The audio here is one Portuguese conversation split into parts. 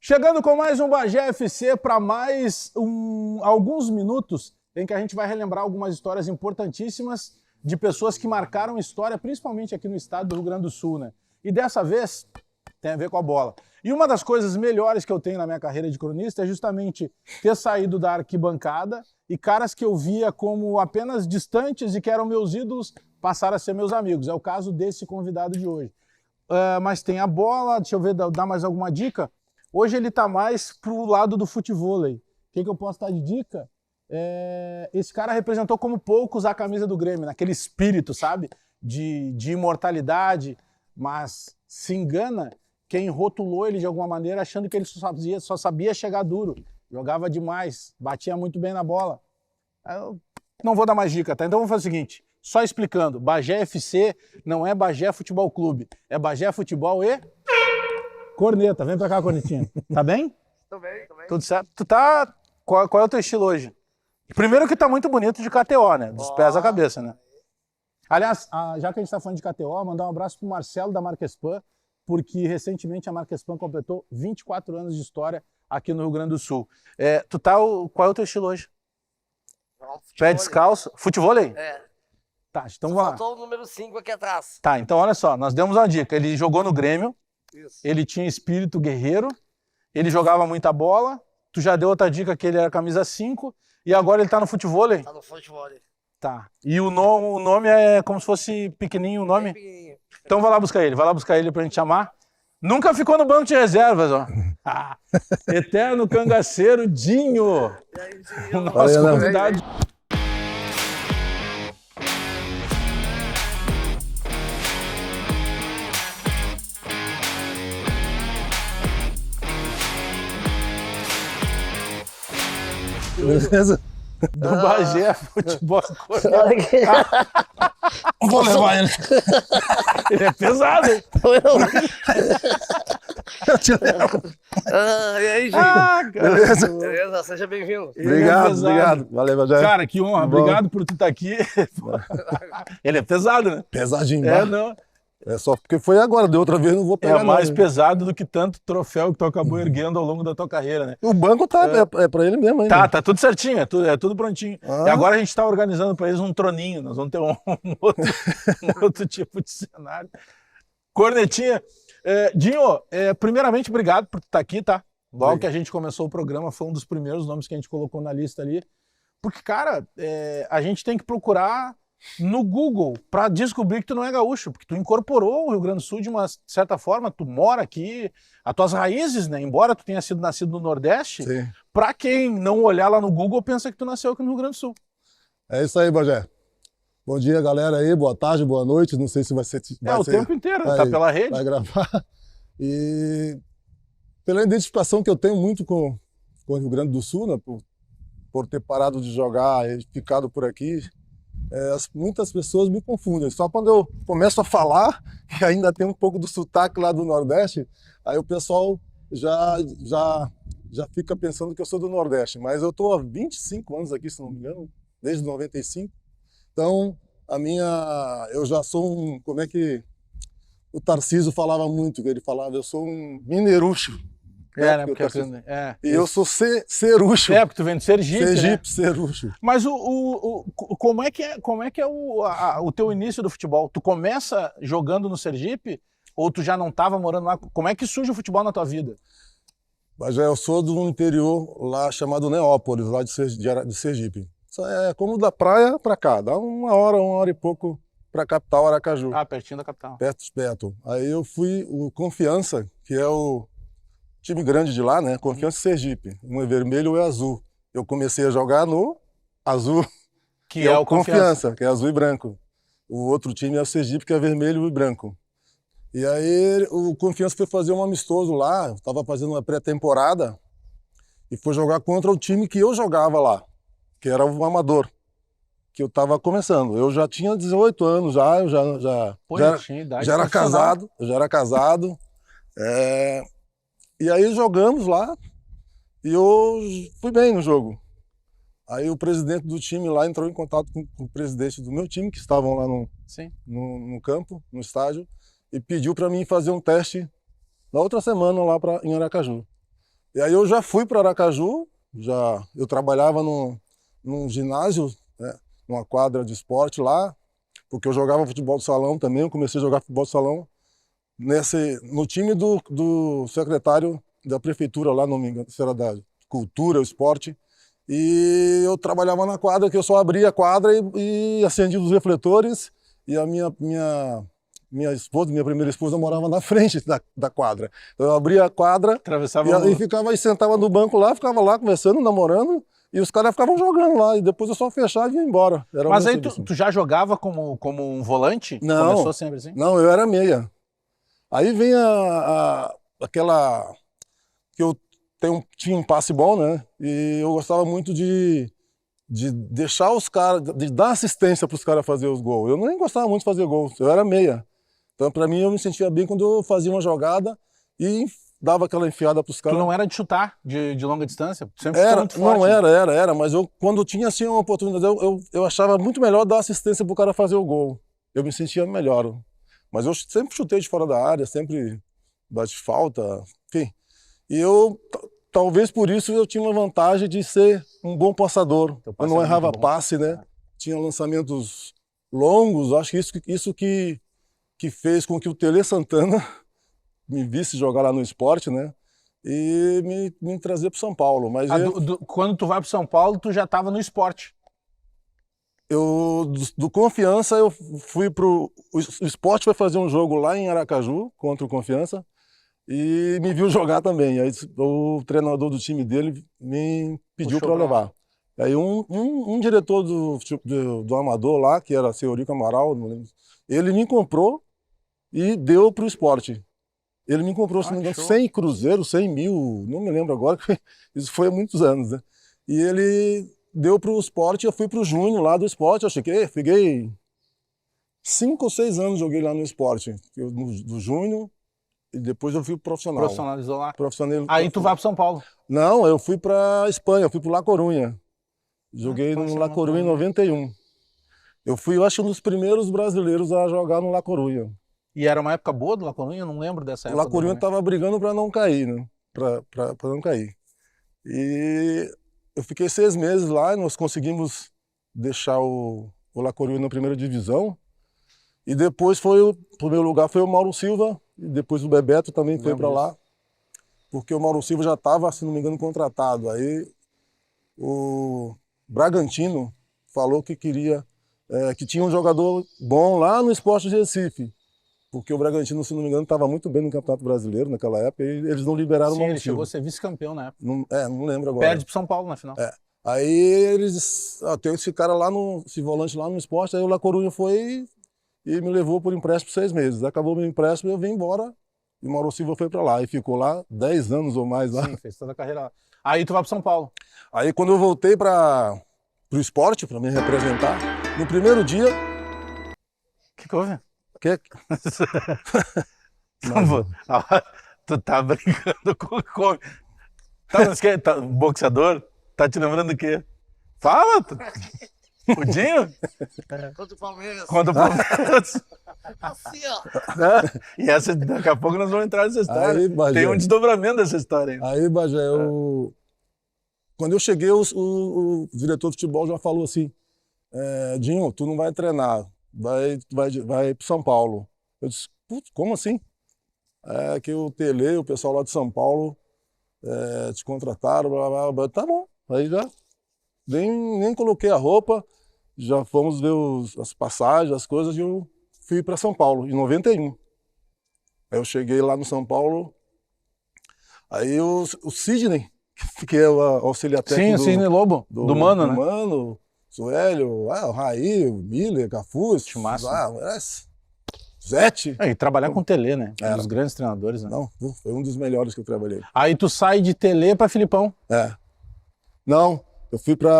Chegando com mais um Bagé FC para mais alguns minutos em que a gente vai relembrar algumas histórias importantíssimas de pessoas que marcaram história, principalmente aqui no estado do Rio Grande do Sul, né? E dessa vez tem a ver com a bola. E uma das coisas melhores que eu tenho na minha carreira de cronista é justamente ter saído da arquibancada e caras que eu via como apenas distantes e que eram meus ídolos passaram a ser meus amigos. É o caso desse convidado de hoje. Mas tem a bola, deixa eu ver, dar mais alguma dica? Hoje ele está mais pro lado do futevôlei. O que eu posso dar de dica? Esse cara representou como poucos a camisa do Grêmio, naquele espírito, sabe? De imortalidade, mas se engana quem rotulou ele de alguma maneira achando que ele só sabia chegar duro, jogava demais, batia muito bem na bola. Eu não vou dar mais dica, tá? Então vamos fazer o seguinte, só explicando, Bagé FC não é Bagé Futebol Clube, é Bagé Futebol e... Corneta, vem pra cá, Cornetinha. Tá bem? Tô bem, tô bem. Tudo certo? Tu tá... Qual é o teu estilo hoje? Primeiro que tá muito bonito de KTO, né? Dos pés à cabeça, né? Aliás, já que a gente tá falando de KTO, mandar um abraço pro Marcelo da Marquespan, porque recentemente a Marquespan completou 24 anos de história aqui no Rio Grande do Sul. Qual é o teu estilo hoje? Pé descalço? Futevôlei? É. Tá, então vamos lá. Faltou o número 5 aqui atrás. Tá, então olha só, nós demos uma dica. Ele jogou no Grêmio. Isso. Ele tinha espírito guerreiro, ele jogava muita bola, tu já deu outra dica que ele era camisa 5, e agora ele tá no futevôlei? Tá no futevôlei. Tá. E o nome é como se fosse pequenininho o nome? Pequenininho. Então vai lá buscar ele pra gente chamar. Nunca ficou no banco de reservas, ó. Eterno cangaceiro Dinho. E aí, Dinho? O nosso convidado. Beleza? Do Bagé Futebol Clube. Olha aqui. Vou levar ele. Ele é pesado, hein? Eu te levo. E aí, Dinho? Cara. Beleza? Beleza, seja bem-vindo. Ele é Obrigado, pesado. obrigado. Valeu, Bagé. Cara, que honra. Bom. Obrigado por tu estar aqui. Ele é pesado, né? Pesadinho. Não. É só porque foi agora, de outra vez não vou pegar É mais não. pesado do que tanto troféu que tu acabou erguendo ao longo da tua carreira, né? O banco tá, é pra ele mesmo ainda. Tá tudo certinho, é tudo prontinho. Ah. E agora a gente tá organizando para eles um troninho, nós vamos ter um outro tipo de cenário. Cornetinha, Dinho, primeiramente, obrigado por estar aqui, tá? Logo que a gente começou o programa, foi um dos primeiros nomes que a gente colocou na lista ali. Porque, cara, a gente tem que procurar no Google para descobrir que tu não é gaúcho, porque tu incorporou o Rio Grande do Sul de uma certa forma, tu mora aqui, as tuas raízes, né? Embora tu tenha sido nascido no Nordeste, Sim. para quem não olhar lá no Google, pensa que tu nasceu aqui no Rio Grande do Sul. É isso aí, Bagé. Bom dia, galera aí. Boa tarde, boa noite. Não sei se vai ser... O tempo inteiro, tá pela rede. Vai gravar. E pela identificação que eu tenho muito com o Rio Grande do Sul, né? Por ter parado de jogar e ficado por aqui, muitas pessoas me confundem. Só quando eu começo a falar, que ainda tem um pouco do sotaque lá do Nordeste, aí o pessoal já fica pensando que eu sou do Nordeste. Mas eu estou há 25 anos aqui, se não me engano, desde 95. Então, eu já sou um... Como é que o Tarcísio falava muito? Que ele falava, eu sou um mineirucho. Né? Porque E eu sou cerucho. Porque tu vem de Sergipe, Sergipe, né? cerucho. Mas como é que é o teu início do futebol? Tu começa jogando no Sergipe ou tu já não estava morando lá? Como é que surge o futebol na tua vida? Mas eu sou do interior lá chamado Neópolis, lá de Sergipe. Isso é como da praia para cá, dá uma hora e pouco para a capital, Aracaju. Pertinho da capital. Perto. Aí eu fui o Confiança, que é o time grande de lá, né? Confiança e Sergipe. Um é vermelho ou é azul. Eu comecei a jogar no azul, Que é o Confiança, que é azul e branco. O outro time é o Sergipe, que é vermelho e branco. E aí o Confiança foi fazer um amistoso lá, estava fazendo uma pré-temporada, e foi jogar contra o time que eu jogava lá, que era o Amador, que eu estava começando. Eu já tinha 18 anos, eu já era casado. E aí jogamos lá e eu fui bem no jogo. Aí o presidente do time lá entrou em contato com o presidente do meu time, que estavam lá no campo, no estádio, e pediu para mim fazer um teste na outra semana lá em Aracaju. E aí eu já fui para Aracaju, eu trabalhava num ginásio, né, numa quadra de esporte lá, porque eu jogava futebol de salão também, eu comecei a jogar futebol de salão no time do secretário da prefeitura lá, não me engano, se era da cultura, esporte, e eu trabalhava na quadra, que eu só abria a quadra e acendia os refletores, e a minha esposa, minha primeira esposa, morava na frente da quadra. Então eu abria a quadra e ficava e sentava no banco lá, ficava lá conversando, namorando, e os caras ficavam jogando lá, e depois eu só fechava e ia embora. Mas aí tu já jogava como um volante? Não, começou sempre assim? Não, eu era meia. Aí vem aquela que eu tinha um passe bom, né? E eu gostava muito de deixar os caras, de dar assistência para os caras fazer os gols. Eu nem gostava muito de fazer gols, eu era meia. Então, para mim, eu me sentia bem quando eu fazia uma jogada e dava aquela enfiada para os caras. Tu não era de chutar de longa distância? Sempre chutou muito forte. Não, era. Mas quando tinha assim, uma oportunidade, eu achava muito melhor dar assistência para o cara fazer o gol. Eu me sentia melhor. Mas eu sempre chutei de fora da área, sempre bati falta, enfim. E talvez por isso eu tinha uma vantagem de ser um bom passador. Eu não errava passe, né? Tinha lançamentos longos. Acho que isso que fez com que o Tele Santana me visse jogar lá no esporte, né? E me trazer para São Paulo. Mas quando tu vai para São Paulo, tu já estava no esporte? Do Confiança, eu fui o esporte foi fazer um jogo lá em Aracaju contra o Confiança e me viu jogar também. Aí o treinador do time dele me pediu para levar. Aí um diretor do Amador lá, que era seu Eurico Amaral, não lembro, ele me comprou e deu para o esporte. Ele me comprou, se não me engano, 100 cruzeiros, 100 mil, não me lembro agora, isso foi há muitos anos, né? E ele deu para o esporte, eu fui para o Júnior lá do esporte, eu fiquei 5 ou 6 anos joguei lá no esporte, do Júnior, e depois eu fui pro profissional. Profissionalizou lá? Aí tu vai para São Paulo? Não, eu fui para Espanha, eu fui para La Coruña. Joguei no La Coruña em 91. Eu fui, eu acho, um dos primeiros brasileiros a jogar no La Coruña. E era uma época boa do La Coruña? Eu não lembro dessa época. O La Coruña estava brigando para não cair, né? Para não cair. E eu fiquei 6 meses lá e nós conseguimos deixar o La Coruña na primeira divisão. E depois o primeiro lugar foi o Mauro Silva, e depois o Bebeto também foi para lá. Porque o Mauro Silva já estava, se não me engano, contratado. Aí o Bragantino falou que queria, que tinha um jogador bom lá no Sport de Recife. Porque o Bragantino, se não me engano, estava muito bem no Campeonato Brasileiro naquela época e eles não liberaram o Mauro Silva. Sim, ele chegou a ser vice-campeão na época. Não lembro agora. Perde pro São Paulo na final. Aí eles, tem esse cara lá, esse volante lá no esporte, aí o La Coruña foi e me levou por empréstimo 6 meses. Acabou meu empréstimo e eu vim embora e o Mauro Silva foi para lá e ficou lá 10 anos ou mais lá. Sim, fez toda a carreira lá. Aí tu vai pro São Paulo. Aí quando eu voltei pro esporte, para me representar, no primeiro dia... O que houve? Que? Tu tá brincando com o mas que? Boxeador? Tá te lembrando do quê? Fala! O Dinho? Contra o Palmeiras. Contra o Palmeiras. Assim, ó. E daqui a pouco nós vamos entrar nessa história. Aí, Bagé, tem um desdobramento dessa história. Aí, Bagé, quando eu cheguei, o diretor de futebol já falou assim, Dinho, tu não vai treinar. Vai para São Paulo. Eu disse, putz, como assim? Que o Tele, o pessoal lá de São Paulo, te contrataram, blá, blá, blá. Tá bom. Aí já nem coloquei a roupa, já fomos ver as passagens, as coisas, e eu fui para São Paulo, em 91. Aí eu cheguei lá no São Paulo, aí o Sidney, que é o auxiliar técnico. Sim, o Sidney Lobo, do Mano, né? Mano, Suélio, o Raí, o Miller, Cafuz, Zete. E trabalhar com o Tele, né? Um dos grandes treinadores, né? Não, foi um dos melhores que eu trabalhei. Aí tu sai de Tele para Filipão. Não, eu fui pro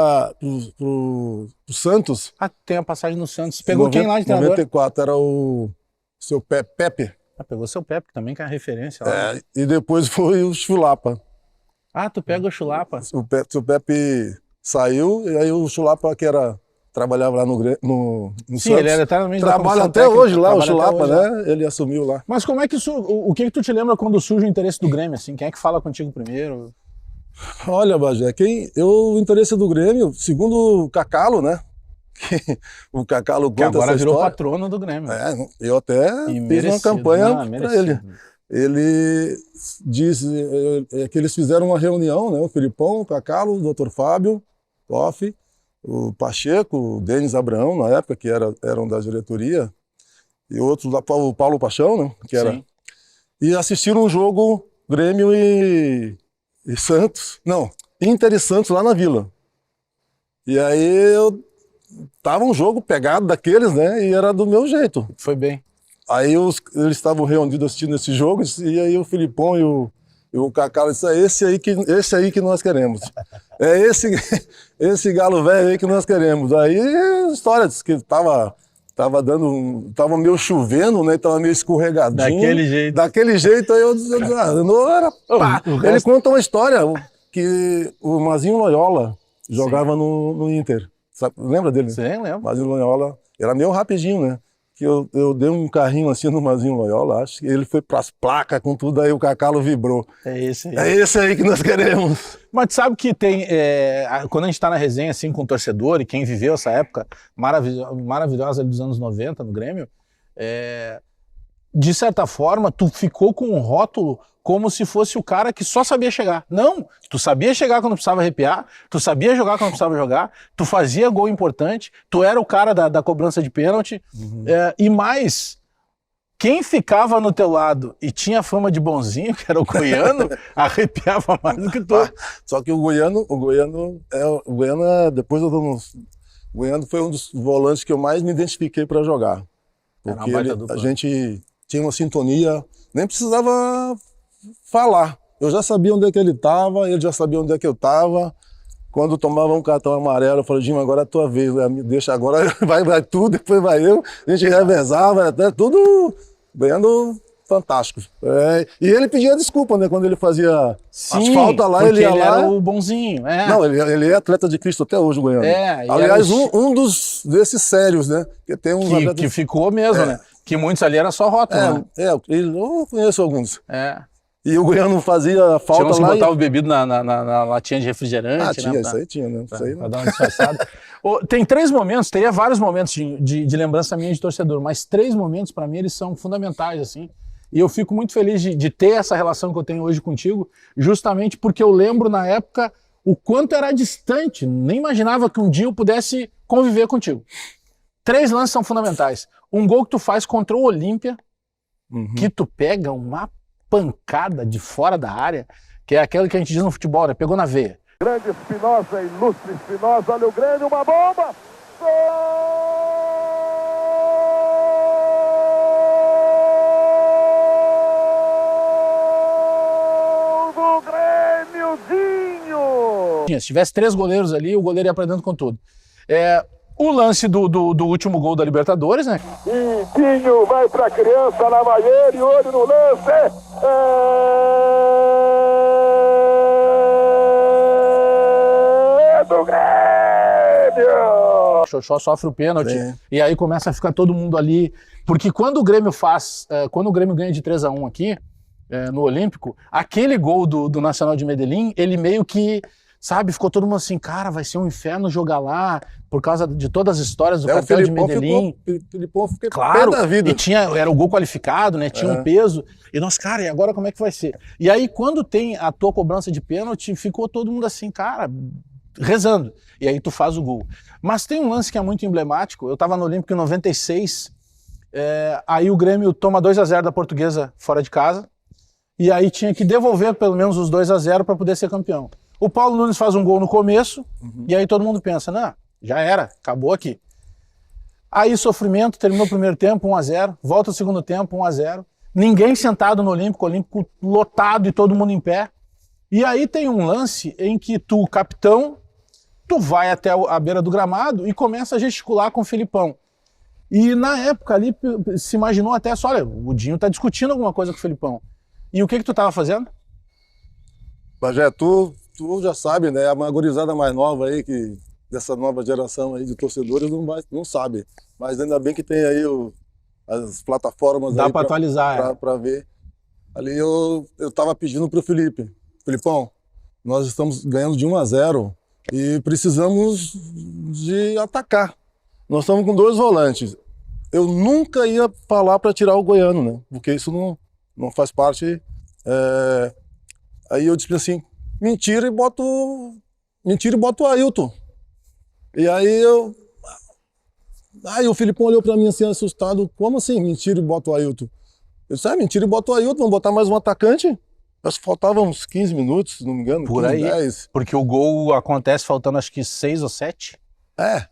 Santos. Tem a passagem no Santos. Pegou quem lá de treinador? 94, era o seu Pepe. Pegou seu Pepe também, que é a referência lá. E depois foi o Chulapa. Tu pega o Chulapa. O Pepe saiu, e aí o Chulapa, que trabalhava lá no Sim, Santos. ele era eternamente trabalha até hoje lá, o Chulapa, né? Ele assumiu lá. Mas como é que o que tu te lembra quando surge o interesse do Grêmio, assim? Quem é que fala contigo primeiro? Olha, Bagé, o interesse do Grêmio, segundo o Cacalo, né? O Cacalo Que conta agora essa virou história. patrono do Grêmio. Eu até E fiz uma merecido, campanha não, para merecido. ele. Ele diz que eles fizeram uma reunião, né? O Filipão, o Cacalo, o Dr. Fábio, Toff, o Pacheco, o Denis Abraão, na época, que eram da diretoria, e outros lá, o Paulo Paixão, né? Que era. Sim. E assistiram um jogo Grêmio e Santos. Não, Inter e Santos lá na Vila. E aí tava um jogo pegado daqueles, né? E era do meu jeito. Foi bem. Aí eles estavam reunidos assistindo esse jogo, e aí o Filipão e o Cacau disseram: esse aí que nós queremos. É esse galo velho aí que nós queremos. Aí história diz que tava meio chovendo, né? Tava meio escorregadinho. Daquele jeito. Daquele jeito, aí eu disse, não era pá. Ele conta uma história que o Mazinho Loyola jogava no Inter. Sabe, lembra dele? Sim, lembro. Mazinho Loyola era meio rapidinho, né? Que eu dei um carrinho assim no Mazinho Loyola, acho que ele foi pras placas com tudo, aí o Cacalo vibrou. É esse aí. É esse aí que nós queremos. Mas tu sabe que tem, quando a gente tá na resenha assim com o torcedor e quem viveu essa época maravilhosa dos anos 90 no Grêmio, de certa forma tu ficou com um rótulo como se fosse o cara que só sabia chegar. Não, tu sabia chegar quando precisava arrepiar, tu sabia jogar quando precisava jogar, tu fazia gol importante, tu era o cara da cobrança de pênalti, e mais, quem ficava no teu lado e tinha fama de bonzinho, que era o Goiano, arrepiava mais do que tu. Só que o Goiano depois o Goiano foi um dos volantes que eu mais me identifiquei para jogar. Porque a gente tinha uma sintonia, nem precisava falar. Eu já sabia onde é que ele estava, ele já sabia onde é que eu estava. Quando tomava um cartão amarelo, eu falei: Dinho, agora é a tua vez, deixa agora, vai tu, depois vai eu. A gente revezava, até tudo ganhando fantástico. E ele pedia desculpa, né? Quando ele fazia as faltas lá, ele ia lá. Ele era o bonzinho. Não, ele é atleta de Cristo até hoje, o Goiano. Aliás, um desses sérios, né? Que tem uns que ficou mesmo, né? Que muitos ali era só rótulo, né? Eu conheço alguns. E o Goiano fazia falta lá. Tinha uns que botavam bebido na latinha de refrigerante. Tinha, isso aí tinha, né? Isso aí, pra dar uma disfarçada. Tem 3 momentos, teria vários momentos de lembrança minha de torcedor, mas 3 momentos pra mim eles são fundamentais, assim. E eu fico muito feliz de ter essa relação que eu tenho hoje contigo, justamente porque eu lembro na época o quanto era distante, nem imaginava que um dia eu pudesse conviver contigo. 3 lances são fundamentais. Um gol que tu faz contra o Olímpia, que tu pega uma pancada de fora da área, que é aquela que a gente diz no futebol, né? Pegou na veia. Grande Espinosa, ilustre Espinosa, olha o Grêmio, uma bomba! Gol do Grêmiozinho! Se tivesse 3 goleiros ali, o goleiro ia pra dentro com tudo. O lance do último gol da Libertadores, né? E Pinho vai pra criança na Maier e olho no lance. É do Grêmio! Xoxó sofre o pênalti e aí começa a ficar todo mundo ali. Porque quando o Grêmio ganha de 3-1 aqui, no Olímpico, aquele gol do Nacional de Medellín, ele meio que, sabe, ficou todo mundo assim, cara, vai ser um inferno jogar lá, por causa de todas as histórias do cartel de Medellín. O Filipão ficou claro, pé da vida. E era o gol qualificado, né? Tinha um peso. E nós, cara, e agora como é que vai ser? E aí, quando tem a tua cobrança de pênalti, ficou todo mundo assim, cara, rezando. E aí tu faz o gol. Mas tem um lance que é muito emblemático. Eu tava no Olímpico em 96, aí o Grêmio toma 2-0 da Portuguesa fora de casa, e aí tinha que devolver pelo menos os 2-0 para poder ser campeão. O Paulo Nunes faz um gol no começo, e aí todo mundo pensa, não, já era, acabou aqui. Aí sofrimento, terminou o primeiro tempo, 1-0, volta o segundo tempo, 1-0. Ninguém sentado no Olímpico lotado e todo mundo em pé. E aí tem um lance em que tu, capitão, tu vai até a beira do gramado e começa a gesticular com o Filipão. E na época ali se imaginou até só, olha, o Dinho tá discutindo alguma coisa com o Filipão. E o que tu tava fazendo? Bagé, tu já sabe, né? A gurizada mais nova aí, dessa nova geração aí de torcedores, não sabe. Mas ainda bem que tem aí as plataformas. Dá aí para atualizar. Para ver. Ali eu tava pedindo pro Filipão, nós estamos ganhando de 1-0 e precisamos de atacar. Nós estamos com 2 volantes. Eu nunca ia falar para tirar o Goiano, né? Porque isso não faz parte. Aí eu disse assim, mentira e boto o Ailton. E aí o Filipão olhou para mim assim, assustado, como assim, mentira e bota o Ailton? Eu disse, mentira e bota o Ailton, vamos botar mais um atacante? Acho que faltavam uns 15 minutos, se não me engano, Por 15, aí, 10. porque o gol acontece faltando acho que 6 ou 7.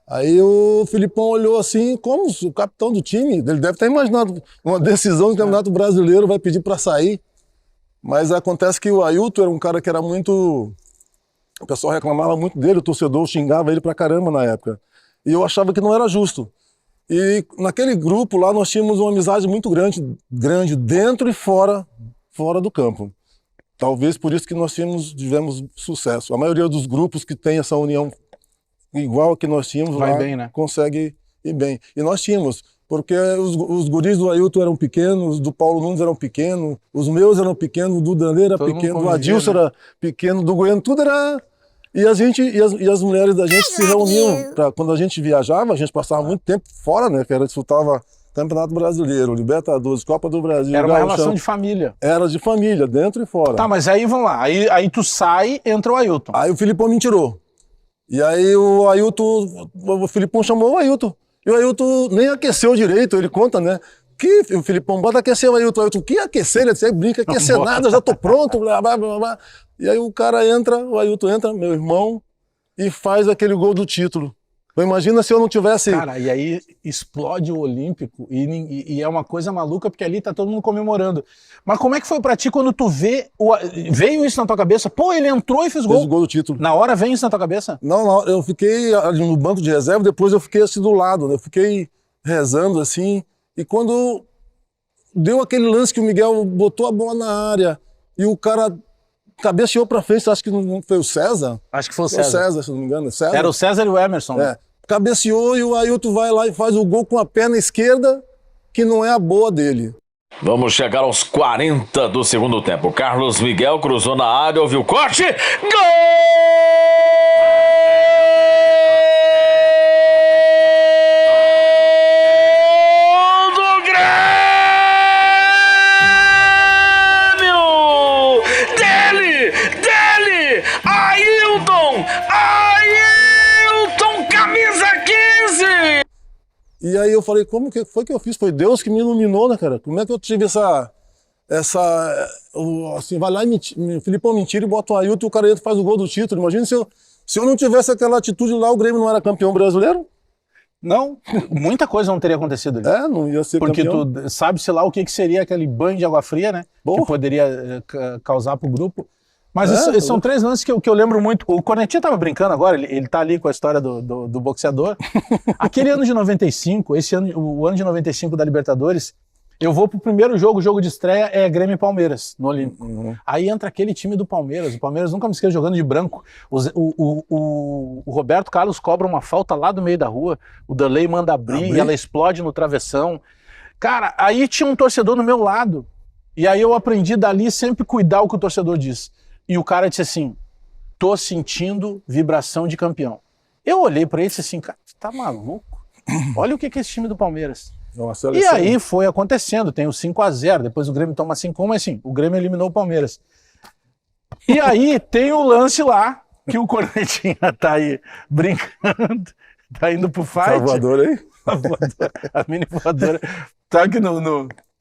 Aí o Filipão olhou assim, como o capitão do time, ele deve ter imaginado uma decisão do Campeonato Brasileiro, vai pedir para sair. Mas acontece que o Ailton era um cara que era muito... O pessoal reclamava muito dele, o torcedor xingava ele pra caramba na época. E eu achava que não era justo. E naquele grupo lá nós tínhamos uma amizade muito grande dentro e fora do campo. Talvez por isso que nós tivemos sucesso. A maioria dos grupos que tem essa união igual a que nós tínhamos Vai lá, bem, né? consegue ir bem. E nós tínhamos, porque os guris do Ailton eram pequenos, do Paulo Nunes eram pequenos, os meus eram pequenos, do Danley era Todo pequeno, mundo do convivia, Adilson era pequeno, do Goiano, tudo era... E as mulheres da gente se reuniam, quando a gente viajava, a gente passava muito tempo fora, né? Que disputava Campeonato Brasileiro, Libertadores, Copa do Brasil. Era uma Gauchão. relação de família. Era de família, dentro e fora. Tá, mas aí vamos lá. Aí tu sai, entra o Ailton. Aí o Filipão me tirou. E aí o Filipão chamou o Ailton. E o Ailton nem aqueceu direito, ele conta, né? Que o Filipão bota aquecer o Ailton. Que aquecer? Ele disse, brinca, aquecer nada, eu já tô pronto, blá, blá, blá, blá. E aí o Ailton entra, meu irmão, e faz aquele gol do título. Imagina se eu não tivesse... Cara, e aí explode o Olímpico e é uma coisa maluca porque ali tá todo mundo comemorando. Mas como é que foi pra ti quando tu veio isso na tua cabeça? Pô, ele entrou e fez Fez o gol do título. Na hora vem isso na tua cabeça? Não, eu fiquei ali no banco de reserva, depois eu fiquei assim do lado, né? Eu fiquei rezando assim, e quando deu aquele lance que o Miguel botou a bola na área e o cara cabeceou pra frente, acho que não foi o César? Acho que foi o Foi o César. César, se não me engano. César. Era o César e o Emerson. Né? Cabeceou e o Ailton vai lá e faz o gol com a perna esquerda, que não é a boa dele. Vamos chegar aos 40 do segundo tempo. Carlos Miguel cruzou na área, ouviu o corte. Gol do Grêmio! Dele! Ailton! Camisa 15! E aí eu falei, como que foi que eu fiz? Foi Deus que me iluminou, né, cara? Como é que eu tive assim, vai lá e o Filipão me tira e bota o Ailton e o cara entra e faz o gol do título. Imagina se eu não tivesse aquela atitude lá, o Grêmio não era campeão brasileiro? Não, muita coisa não teria acontecido ali. Não ia ser porque campeão. Porque tu sabe-se lá o que seria aquele banho de água fria, né? Que poderia causar pro grupo. Mas esses são 3 lances que eu lembro muito. O Cornetinha tava brincando agora, ele tá ali com a história do boxeador. Aquele ano de 95, o ano de 95 da Libertadores, eu vou pro primeiro jogo, o jogo de estreia é Grêmio e Palmeiras, no Olímpico. Aí entra aquele time do Palmeiras, o Palmeiras nunca me esqueço jogando de branco. O Roberto Carlos cobra uma falta lá do meio da rua, o Danley manda abrir e ela explode no travessão. Cara, aí tinha um torcedor do meu lado, e aí eu aprendi dali sempre cuidar o que o torcedor diz. E o cara disse assim, tô sentindo vibração de campeão. Eu olhei pra ele e disse assim, cara, você tá maluco? Olha o que é esse time do Palmeiras. E aí foi acontecendo, tem o 5-0, depois o Grêmio toma 5-1, mas assim, o Grêmio eliminou o Palmeiras. E aí tem o lance lá, que o Cornetinha tá aí brincando, tá indo pro fight. A voadora aí? A mini voadora. Tá que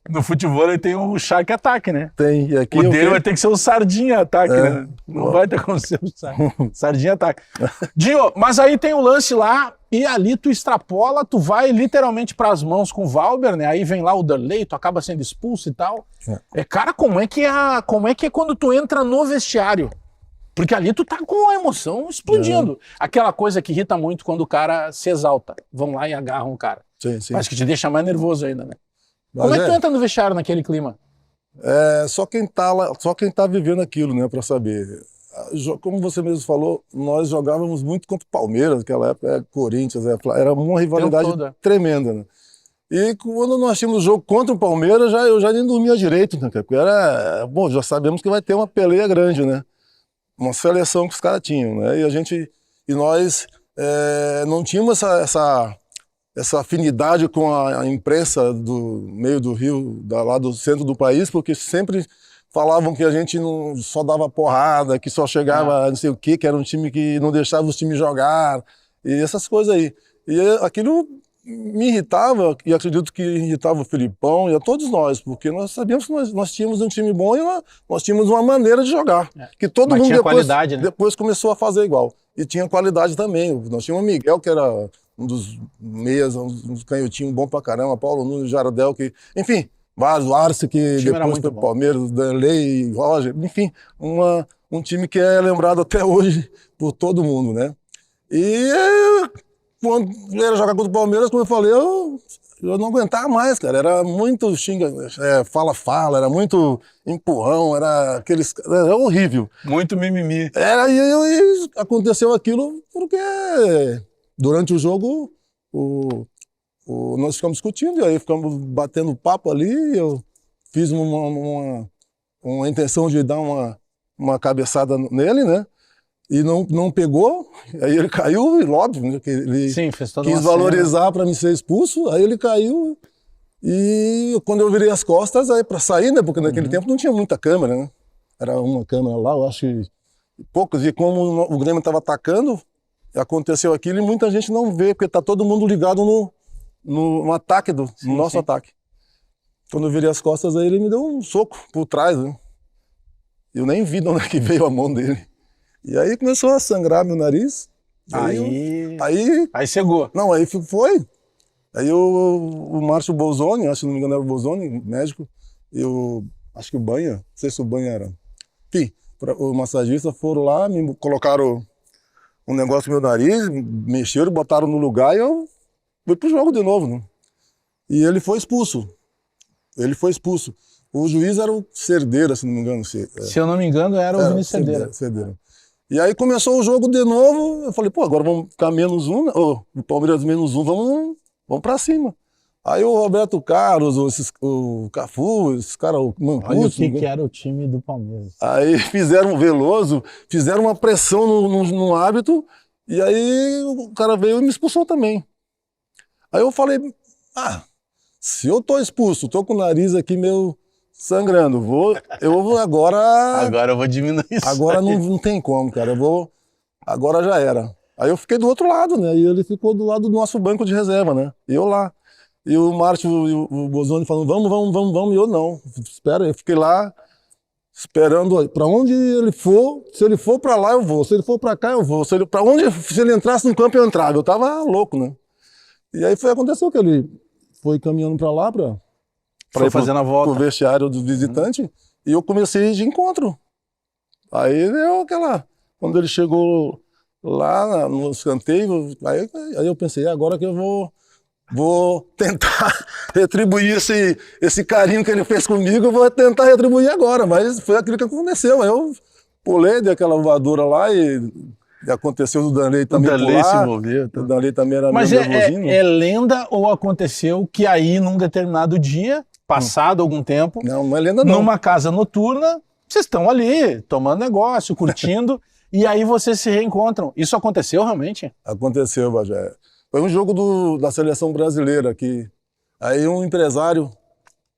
no futebol ele tem um Shark Attack, né? Tem. E aqui o dele vai ter que ser o Sardinha Attack, né? Não vai ter como ser o Sardinha Attack. Dinho, mas aí tem o lance lá e ali tu extrapola, tu vai literalmente pras mãos com o Valber, né? Aí vem lá o Danley, tu acaba sendo expulso e tal. Cara, como é que é quando tu entra no vestiário? Porque ali tu tá com a emoção explodindo. Aquela coisa que irrita muito quando o cara se exalta. Vão lá e agarram o cara. Sim. Mas que te deixa mais nervoso ainda, né? Como é que tu entra no vestiário naquele clima? Só quem tá lá, só quem tá vivendo aquilo, né, pra saber. Como você mesmo falou, nós jogávamos muito contra o Palmeiras, naquela época, Corinthians, era uma rivalidade tremenda, né? E quando nós tínhamos jogo contra o Palmeiras, eu já nem dormia direito, né, porque já sabemos que vai ter uma peleia grande, né? uma seleção que os caras tinham, né? E nós não tínhamos essa afinidade com a imprensa do meio do Rio, lá do centro do país, porque sempre falavam que a gente não só dava porrada, que só chegava não sei o quê, que era um time que não deixava os times jogar, e essas coisas aí. E aquilo me irritava, e acredito que irritava o Filipão e a todos nós, porque nós sabíamos que nós tínhamos um time bom e nós tínhamos uma maneira de jogar, que todo mundo depois começou a fazer igual. E tinha qualidade também. Nós tínhamos o Miguel, que era um dos meias, um dos canhotinhos bom pra caramba, Paulo Nunes, Jardel, que, enfim, vários, Arce, que depois foi pro Palmeiras, Danley, Roger, enfim, um time que é lembrado até hoje por todo mundo, né? E quando era jogar contra o Palmeiras, como eu falei, eu não aguentava mais, cara. Era muito fala-fala, era muito empurrão, era horrível. Muito mimimi. E aconteceu aquilo porque durante o jogo nós ficamos discutindo, e aí ficamos batendo papo ali, e eu fiz uma intenção de dar uma cabeçada nele, né? E não pegou, aí ele caiu, e óbvio, né, que ele quis valorizar para me ser expulso, aí ele caiu, e quando eu virei as costas, aí para sair, né, porque naquele tempo não tinha muita câmera, né? Era uma câmera lá, eu acho que poucos, e como o Grêmio estava atacando, aconteceu aquilo e muita gente não vê, porque tá todo mundo ligado no ataque, no nosso ataque. Quando eu virei as costas, aí ele me deu um soco por trás, né? Eu nem vi de onde é que veio a mão dele. E aí começou a sangrar meu nariz. Aí cegou. Não, aí foi. Aí o Márcio Bolzoni, acho que não me engano era o Bolzoni, médico, acho que o Banha, não sei se o Banha era. Enfim, o massagista foram lá, me colocaram um negócio no meu nariz, mexeram, botaram no lugar e eu fui pro jogo de novo, né? E ele foi expulso. O juiz era o Cerdeira, se não me engano. Se eu não me engano, era o Vinícius Cerdeira. E aí começou o jogo de novo, eu falei, pô, agora vamos ficar menos um, né? O Palmeiras menos um, vamos pra cima. Aí o Roberto Carlos, o Cafu, esses caras, o Mancuso... Olha o que era o time do Palmeiras. Aí fizeram um Veloso, fizeram uma pressão no árbitro, e aí o cara veio e me expulsou também. Aí eu falei, se eu tô expulso, tô com o nariz aqui meio sangrando, eu vou agora... Agora eu vou diminuir isso. Agora não tem como, cara, agora já era. Aí eu fiquei do outro lado, né, e ele ficou do lado do nosso banco de reserva, né, e eu lá. E o Márcio e o Bozoni falando, vamos, e eu não, espera, eu fiquei lá esperando, para onde ele for, se ele for para lá eu vou, se ele for para cá eu vou, se ele entrasse no campo eu entrava, eu tava louco, né. E aí aconteceu que ele foi caminhando para lá, para ir fazendo a volta pro vestiário do visitante, e eu comecei de encontro. Aí deu quando ele chegou lá no escanteio, aí eu pensei, agora que eu vou tentar retribuir esse carinho que ele fez comigo, eu vou tentar retribuir agora, mas foi aquilo que aconteceu. Aí eu pulei, dei aquela voadora lá e aconteceu do Danley também pular. Se envolveu. O Danley também era Mas meio nervosinho. É lenda ou aconteceu que aí, num determinado dia, passado algum tempo, não é lenda não. Numa casa noturna, vocês estão ali, tomando negócio, curtindo, e aí vocês se reencontram. Isso aconteceu realmente? Aconteceu, Bajé. Foi um jogo da seleção brasileira, que aí um empresário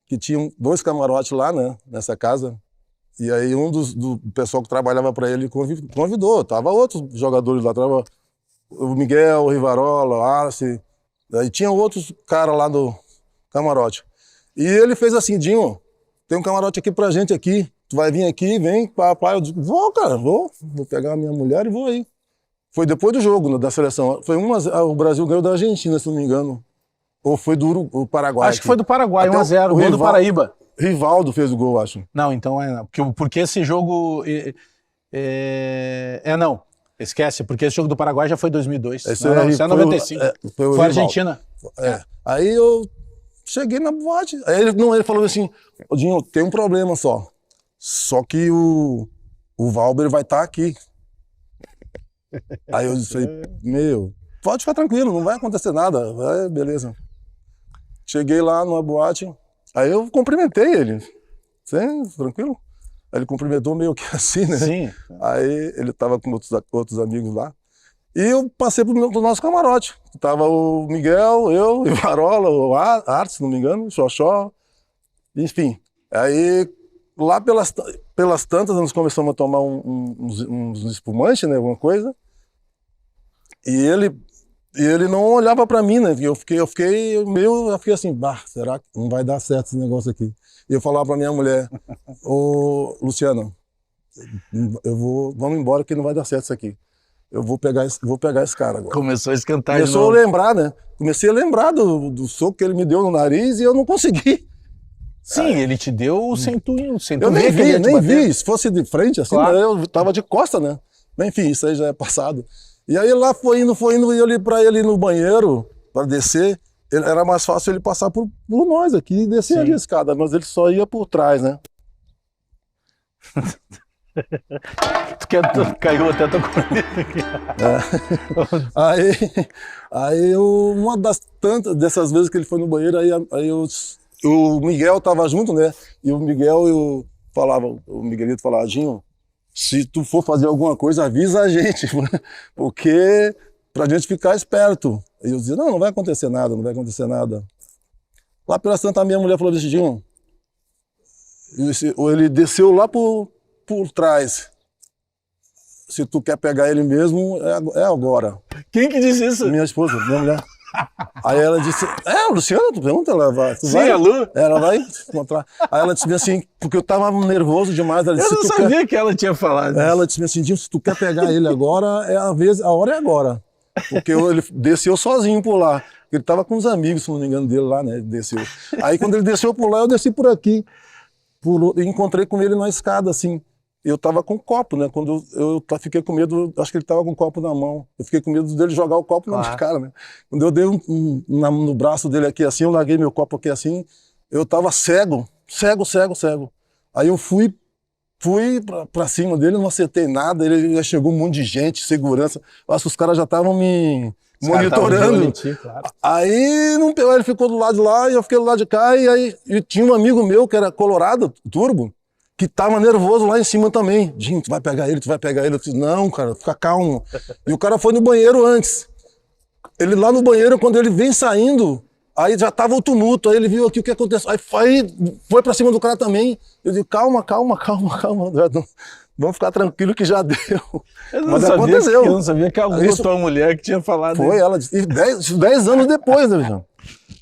que tinha 2 camarotes lá, né, nessa casa, e aí do pessoal que trabalhava para ele convidou, tava outros jogadores lá, tava o Miguel, o Rivarola, o Arce, aí tinha outros caras lá do camarote. E ele fez assim, Dinho, tem um camarote aqui pra gente aqui, tu vai vir aqui, vem, papai, eu digo, vou, cara, vou pegar a minha mulher e vou aí. Foi depois do jogo, né, da seleção. O Brasil ganhou da Argentina, se não me engano. Ou foi do Paraguai. Acho que foi do Paraguai, até 1-0, gol do Paraíba. Rivaldo fez o gol, acho. Não, então porque esse jogo... não, esquece, porque esse jogo do Paraguai já foi 2002. Isso é 95. Foi a Argentina. Aí eu cheguei na boate. Aí ele falou assim, Dinho, tem um problema só que o Valber vai estar aqui. Aí eu disse, pode ficar tranquilo, não vai acontecer nada, beleza. Cheguei lá numa boate, aí eu cumprimentei ele, tranquilo. Aí ele cumprimentou meio que assim, né? Sim. Aí ele tava com outros amigos lá. E eu passei pro nosso camarote. Tava o Miguel, eu, o Varola, o Arte, se não me engano, o Xoxó, enfim. Aí, lá pelas tantas, nós começamos a tomar uns espumantes, né, alguma coisa. E ele não olhava pra mim, né? Eu fiquei assim, será que não vai dar certo esse negócio aqui? E eu falava pra minha mulher, ô, Luciana, vamos embora que não vai dar certo isso aqui. Eu vou pegar esse cara agora. Começou a esquentar Começou a lembrar, né? Comecei a lembrar do soco que ele me deu no nariz e eu não consegui. Sim, ele te deu sem tu Eu nem ver que ele ia te nem bater. vi. Se fosse de frente, assim, Claro. eu tava de costa, né? Mas, enfim, isso aí já é passado. E aí lá foi indo, e eu olhei pra ele no banheiro, pra descer. Era mais fácil ele passar por nós aqui e descer ali a escada, mas ele só ia por trás, né? Caiu até a tua corneta aqui. Aí uma das tantas dessas vezes que ele foi no banheiro, o Miguel tava junto, né? E o Miguelito falava, Dinho, se tu for fazer alguma coisa, avisa a gente, porque pra gente ficar esperto. E eu dizia, não vai acontecer nada, não vai acontecer nada. Lá pela Santa, a minha mulher falou assim, Dinho, ele desceu lá por trás. Se tu quer pegar ele mesmo, é agora. Quem que disse isso? Minha esposa, minha mulher. Aí ela disse, Luciana, tu pergunta, ela vai. Sim, a Lu. Ela vai encontrar. Aí ela disse assim, porque eu tava nervoso demais. Ela disse, Eu não sabia que ela tinha falado. Ela disse assim, Dinho, se tu quer pegar ele agora, a hora é agora. Porque ele desceu sozinho por lá. Ele tava com uns amigos, se não me engano, dele lá, né? Ele desceu. Aí quando ele desceu por lá, eu desci por aqui. E encontrei com ele na escada, assim. Eu tava com um copo, né? Quando eu fiquei com medo, acho que ele tava com um copo na mão. Eu fiquei com medo dele jogar o copo na minha cara, né? Quando eu dei no braço dele aqui assim, eu larguei meu copo aqui assim, eu tava cego. Aí eu fui pra cima dele, não acertei nada, ele já chegou um monte de gente, segurança. Acho que os caras já estavam me monitorando. Claro. Aí não pegou, ele ficou do lado de lá e eu fiquei do lado de cá. E aí tinha um amigo meu que era colorado, turbo, que tava nervoso lá em cima também. Dinho, tu vai pegar ele. Eu disse, não, cara, fica calmo. E o cara foi no banheiro antes. Ele lá no banheiro, quando ele vem saindo, aí já tava o tumulto, aí ele viu aqui o que aconteceu. Aí foi pra cima do cara também. Eu disse, calma. Vamos ficar tranquilo que já deu. Mas aconteceu. Eu não sabia que a Lu, tua mulher, que tinha falado Foi, isso. ela disse, 10 anos depois, né, João?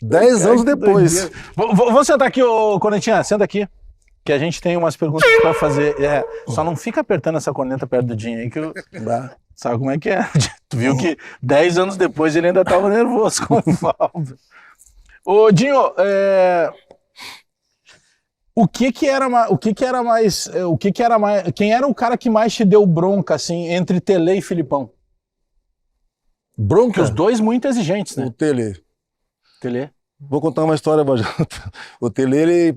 10 anos depois. Vou sentar aqui, ô Cornetinha, senta aqui. Que a gente tem umas perguntas pra fazer. Só não fica apertando essa corneta perto do Dinho aí, que eu... Sabe como é que é? Tu viu que 10 anos depois ele ainda tava nervoso com o Valdo. Ô, Dinho, quem era o cara que mais te deu bronca, assim, entre Tele e Filipão? Bronca? Os dois muito exigentes, né? O Tele. Tele? Vou contar uma história, Bajanta. O Tele, ele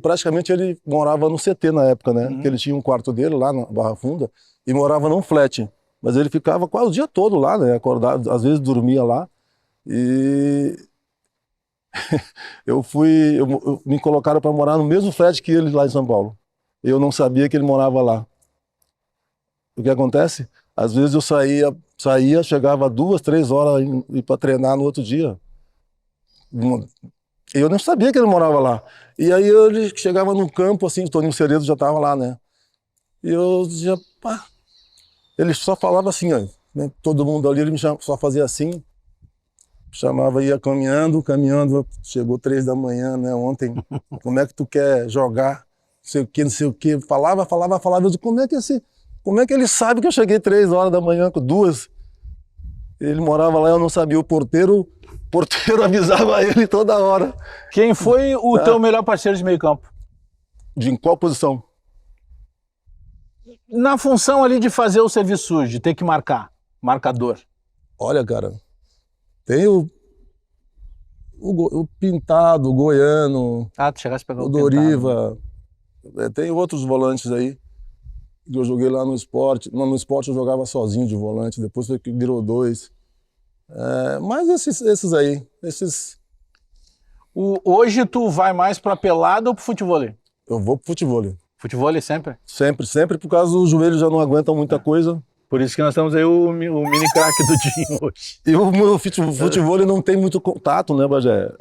morava no CT na época, né? Que ele tinha um quarto dele lá na Barra Funda e morava num flat. Mas ele ficava quase o dia todo lá, né? Acordado, às vezes dormia lá. E me colocaram para morar no mesmo flat que ele lá em São Paulo. Eu não sabia que ele morava lá. O que acontece? Às vezes eu saía, chegava 2, 3 horas para treinar no outro dia. Eu não sabia que ele morava lá. E aí ele chegava no campo, assim, o Toninho Cerezo já estava lá, né? E eu dizia, pá. Ele só falava assim, ó, né? Todo mundo ali, ele só fazia assim. Chamava, ia caminhando, chegou 3 da manhã, né, ontem. Como é que tu quer jogar? Não sei o quê. Falava. Eu disse, como é que ele sabe que eu cheguei 3 horas da manhã, com 2? Ele morava lá, eu não sabia. O porteiro avisava ele toda hora. Quem foi o teu melhor parceiro de meio campo? Em qual posição? Na função ali de fazer o serviço sujo, de ter que marcar. Marcador. Olha, cara, tem o Pintado, o Goiano, Tu chegasse a pegar o Pintado. Doriva. Tem outros volantes aí. Eu joguei lá no Sport. No Sport eu jogava sozinho de volante, depois foi que virou 2. Mas esses aí, Hoje tu vai mais pra pelada ou pro futevôlei? eu vou pro futebol. Futebol sempre. Sempre, por causa do joelho já não aguenta muita coisa. Por isso que nós temos aí o mini craque do Dinho hoje. E o meu futebol ele não tem muito contato, né, Bagé?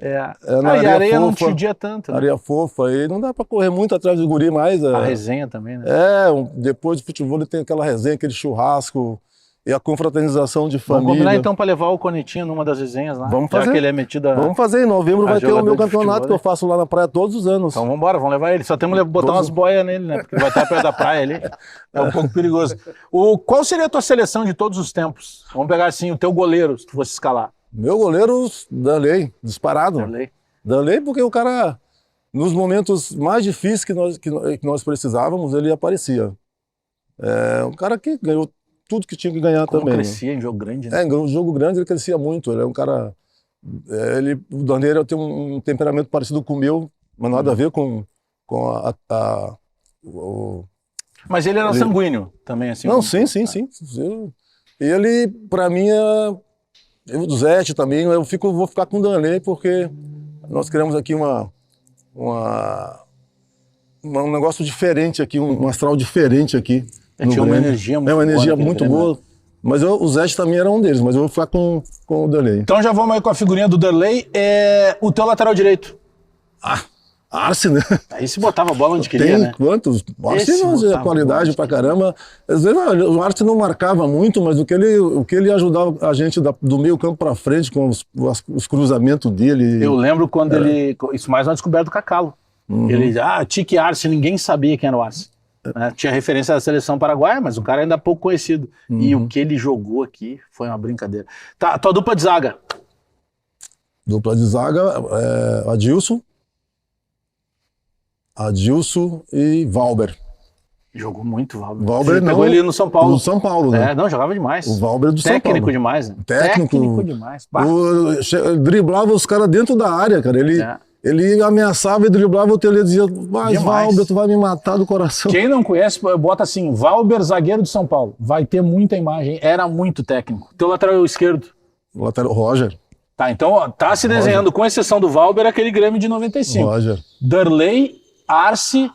Na areia areia não fofa, judia tanto. Né? Areia fofa, e não dá pra correr muito atrás do guri mais. A resenha também, né? Depois do futebol ele tem aquela resenha, aquele churrasco e a confraternização de família. Vamos combinar então pra levar o Conetinho numa das resenhas lá. Vamos fazer. Já que ele é metido a... Vamos fazer, em novembro vai ter o meu campeonato que eu faço lá na praia todos os anos. Então vamos embora, vamos levar ele. Só temos que botar umas boias nele, né? Porque vai estar perto da praia ali. É um pouco perigoso. Qual seria a tua seleção de todos os tempos? Vamos pegar assim, o teu goleiro, se tu fosse escalar. Meu goleiro, Danley, disparado. Danley porque o cara, nos momentos mais difíceis que nós precisávamos, ele aparecia. É um cara que ganhou tudo que tinha que ganhar também. Crescia em jogo grande, né? Em jogo grande ele crescia muito. Ele é um cara... o Danley tem um temperamento parecido com o meu, mas nada a ver com Mas ele era sanguíneo também, assim? Não, sim. Ele, pra mim, o Zete também, vou ficar com o Danley porque nós criamos aqui um negócio diferente aqui, um astral diferente aqui. Tinha uma energia muito boa. Uma energia muito boa. Mas o Zete também era um deles, mas eu vou ficar com o Danley. Então já vamos aí com a figurinha do Danley. O teu lateral direito? Arce, né? Aí se botava a bola onde queria, né? Quantos? Arce é qualidade pra caramba. Às vezes o Arce não marcava muito, mas o que ele ajudava a gente do meio campo pra frente com os cruzamentos dele. Eu lembro quando ele... Isso mais uma descoberta do Cacalo. Ele Tique Arce, ninguém sabia quem era o Arce. Tinha referência da seleção paraguaia, mas o cara ainda é pouco conhecido. E o que ele jogou aqui foi uma brincadeira. Tá, tua dupla de zaga? Dupla de zaga, Adilson e Valber. Jogou muito, Valber. Valber não. Pegou ele no São Paulo. No São Paulo, né? Não, jogava demais. O Valber do São Paulo. Técnico demais, né? Técnico demais. Driblava os caras dentro da área, cara. Ele ameaçava e driblava o tele e dizia, mas Valber, tu vai me matar do coração. Quem não conhece, bota assim, Valber, zagueiro de São Paulo. Vai ter muita imagem, era muito técnico. Teu lateral esquerdo? O lateral, Roger. Tá, então tá se desenhando, com exceção do Valber, aquele Grêmio de 95. Roger. Darley, Arce,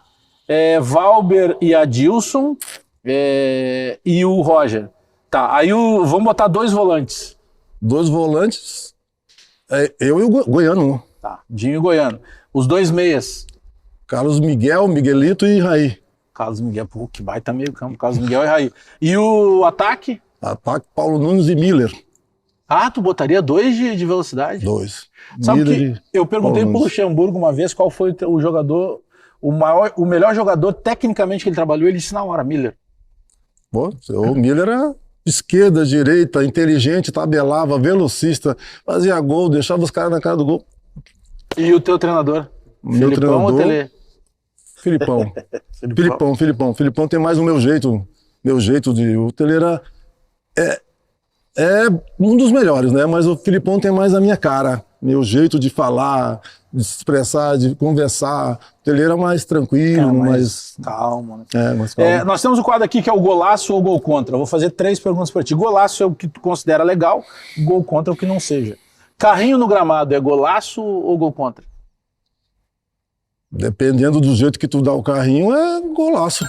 Valber e Adilson e o Roger. Tá, aí vamos botar 2 volantes. 2 volantes, eu e o Goiano. Tá, Dinho e Goiano. Os 2 meias. Carlos Miguel, Miguelito e Raí. Carlos Miguel, que baita meio campo. Carlos Miguel e Raí. E o ataque? Ataque, Paulo Nunes e Miller. Tu botaria 2 de velocidade? 2. Sabe que eu perguntei pro Luxemburgo uma vez qual foi o jogador, o melhor jogador tecnicamente que ele trabalhou, ele disse na hora, Miller. Pô, o Miller era esquerda, direita, inteligente, tabelava, velocista, fazia gol, deixava os caras na cara do gol. E o teu treinador? Meu Filipão treinador, ou Tele? Filipão tem mais o meu jeito o Tele é um dos melhores, né? Mas o Filipão tem mais a minha cara, meu jeito de falar, de se expressar, de conversar. O Tele era mais tranquilo, mais calmo. Né? Mais calmo. Nós temos o quadro aqui que é o golaço ou gol contra. Eu vou fazer 3 perguntas para ti. Golaço é o que tu considera legal, gol contra é o que não seja. Carrinho no gramado é golaço ou gol contra? Dependendo do jeito que tu dá o carrinho, é golaço.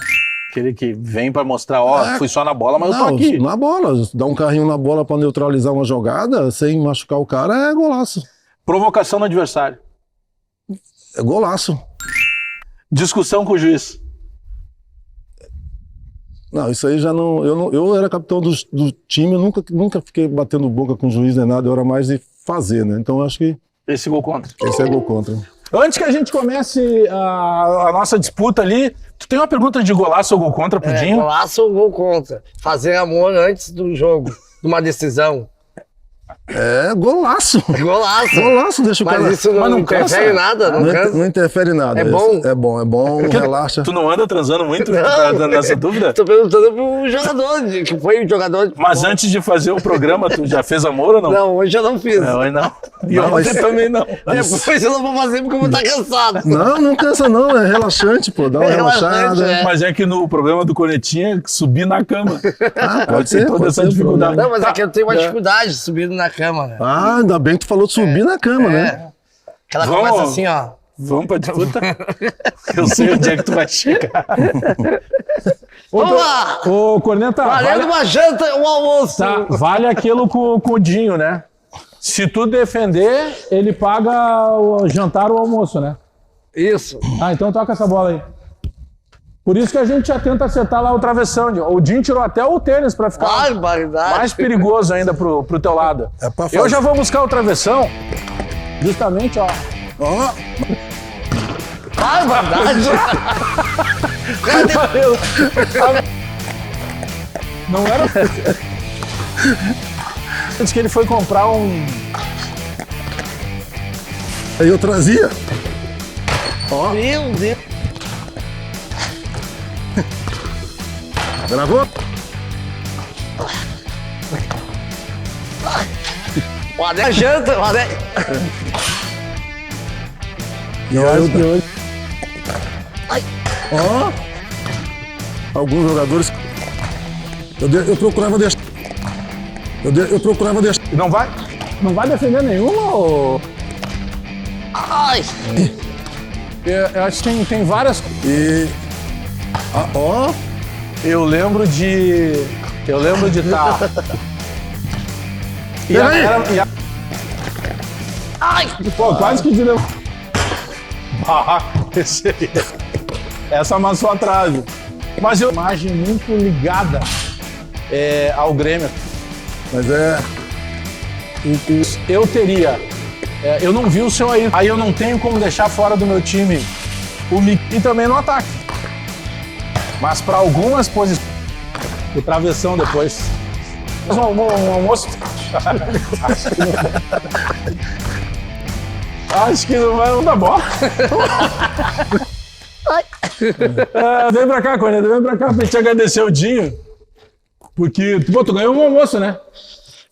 Aquele que vem pra mostrar, fui só na bola, mas eu tô aqui. Na bola, dar um carrinho na bola pra neutralizar uma jogada, sem machucar o cara, é golaço. Provocação no adversário. É golaço. Discussão com o juiz. Não, isso aí já não... Eu era capitão do time, eu nunca fiquei batendo boca com o juiz nem nada, eu era mais de fazer, né? Então eu acho que... Esse gol contra. Esse é gol contra. Antes que a gente comece a nossa disputa ali, tu tem uma pergunta de golaço ou gol contra pro Dinho? Golaço ou gol contra? Fazer amor antes do jogo, de uma decisão. É golaço. Golaço. Golaço, deixa o cara... Mas isso não interfere nada, não cansa? Não interfere nada. É bom? É bom, relaxa. Tu não anda transando muito? Não. Tá dando essa dúvida? Tô perguntando pro jogador, que foi o jogador... Mas antes de fazer o programa, tu já fez amor ou não? Não, hoje eu não fiz. Hoje não. E ontem também não. Depois eu não vou fazer porque eu vou estar cansado. Não cansa não, é relaxante, pô, dá uma relaxada. Mas é que no programa do Cornetinha, subir na cama. Pode ser, toda pode essa ser. dificuldade. Não, mas é que eu tenho uma dificuldade subindo na cama, né? Ainda bem que tu falou de subir na cama, né? Aquela conversa assim, ó. Vamos pra disputa? Eu sei onde é que tu vai chegar. Vamos lá! Ô, Corneta, Valendo uma janta e um almoço. tá, vale aquilo com o Dinho, né? Se tu defender, ele paga o jantar ou o almoço, né? Isso. Ah, então toca essa bola aí. Por isso que a gente já tenta acertar lá o travessão. O Dinho tirou até o tênis pra ficar Barbaridade. mais perigoso ainda pro teu lado. É pra Eu fazer. já vou buscar o travessão, justamente, ó. Ó, Barbaridade. Valeu. Não era. Antes que ele foi comprar um. aí eu trazia. Meu Deus. Gravou? Olha a janta, olha. E olha. Ó. Alguns jogadores. Eu procurava deixar. Eu procurava deixar. Não vai defender nenhuma, ou. Ai. Eu acho que tem várias. E. Ó. Eu lembro de estar. Peraí. Ai. Pô, quase que te essa amassou a trave. Mas eu imagem muito ligada ao Grêmio. Mas é. Eu teria. Eu não vi o seu aí eu não tenho como deixar fora do meu time o Miki também no ataque. Mas para algumas posições. O travessão depois. Mas um almoço. Acho que não vai dar bola. Vem pra cá, Corneta, vem pra cá pra gente agradecer o Dinho. Porque, pô, tu ganhou um almoço, né?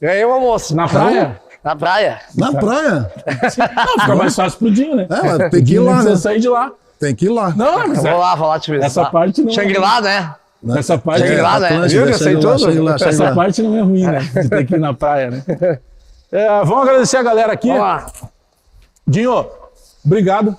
Ganhei um almoço. Na praia? Na praia. Na praia? Não, fica mais fácil pro Dinho, né? É, mas tem que ir Não lá, precisa né? sair de lá. Tem que ir lá. Não, mas Vou lá te visitar. essa parte não. Shangri-La, né? Essa parte, Shangri-La, né? Atlântida, Viu que eu sei Shangri-La, tudo? Shangri-La, essa Shangri-La. parte não é ruim, né? De ter que ir na praia, né? Vamos agradecer a galera aqui. Vamos lá. Dinho, obrigado.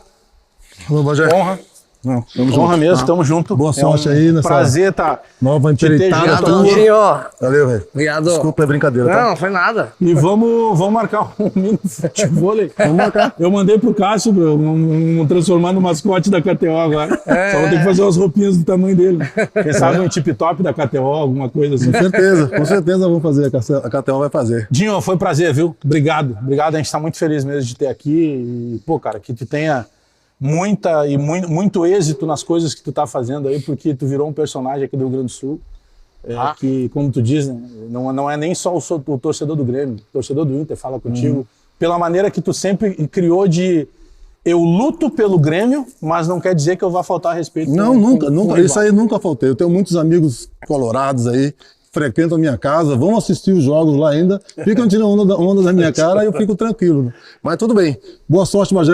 Vamos, Bagé. Honra. Não, tamo Honra junto. mesmo, tamo junto. Boa sorte é um aí nessa prazer tá. nova ter empreitada gerado tua. aqui. Tadinho. Valeu, velho. Obrigado. Desculpa, é brincadeira, tá? Não, foi nada. E vamos marcar um mini futebol. Vamos marcar. Eu mandei pro Cássio pra eu transformar no mascote da KTO agora. Só vou ter que fazer umas roupinhas do tamanho dele. Quem sabe um tip top da KTO, alguma coisa assim. Com certeza vamos fazer. A KTO vai fazer. Dinho, foi um prazer, viu? Obrigado. Obrigado, a gente tá muito feliz mesmo de ter aqui. E, pô, cara, que tu tenha muito êxito nas coisas que tu tá fazendo aí, porque tu virou um personagem aqui do Rio Grande do Sul. Que, como tu diz, né, não é nem só o torcedor do Grêmio, o torcedor do Inter fala contigo, pela maneira que tu sempre criou de eu luto pelo Grêmio, mas não quer dizer que eu vá faltar respeito. Não, com nunca. o Isso aí nunca faltei. Eu tenho muitos amigos colorados aí, frequentam a minha casa, vão assistir os jogos lá ainda, ficam tirando onda da minha cara e eu fico tranquilo. Né? Mas tudo bem. Boa sorte, Bagé,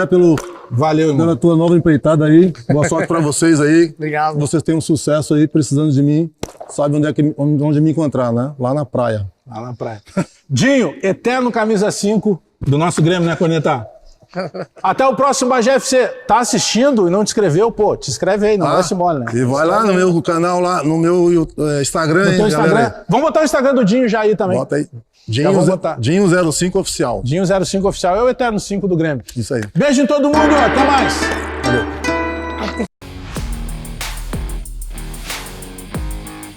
Valeu, irmão. pela tua nova empreitada aí. Boa sorte pra vocês aí. Obrigado. Vocês tenham sucesso aí, precisando de mim. Sabe onde me encontrar, né? Lá na praia. Lá na praia. Dinho, eterno camisa 5 do nosso Grêmio, né, Corneta? Até o próximo Bagé FC. Tá assistindo e não te inscreveu? Pô, te inscreve aí, não vai se mole, né? E vai lá no meu canal, lá no meu Instagram, hein, Teu Instagram. galera. Vamos botar o Instagram do Dinho já aí também. Bota aí. vou botar. Dinho05 Oficial. Dinho 05 Oficial. É o eterno 5 do Grêmio. Isso aí. Beijo em todo mundo. Até mais. Valeu.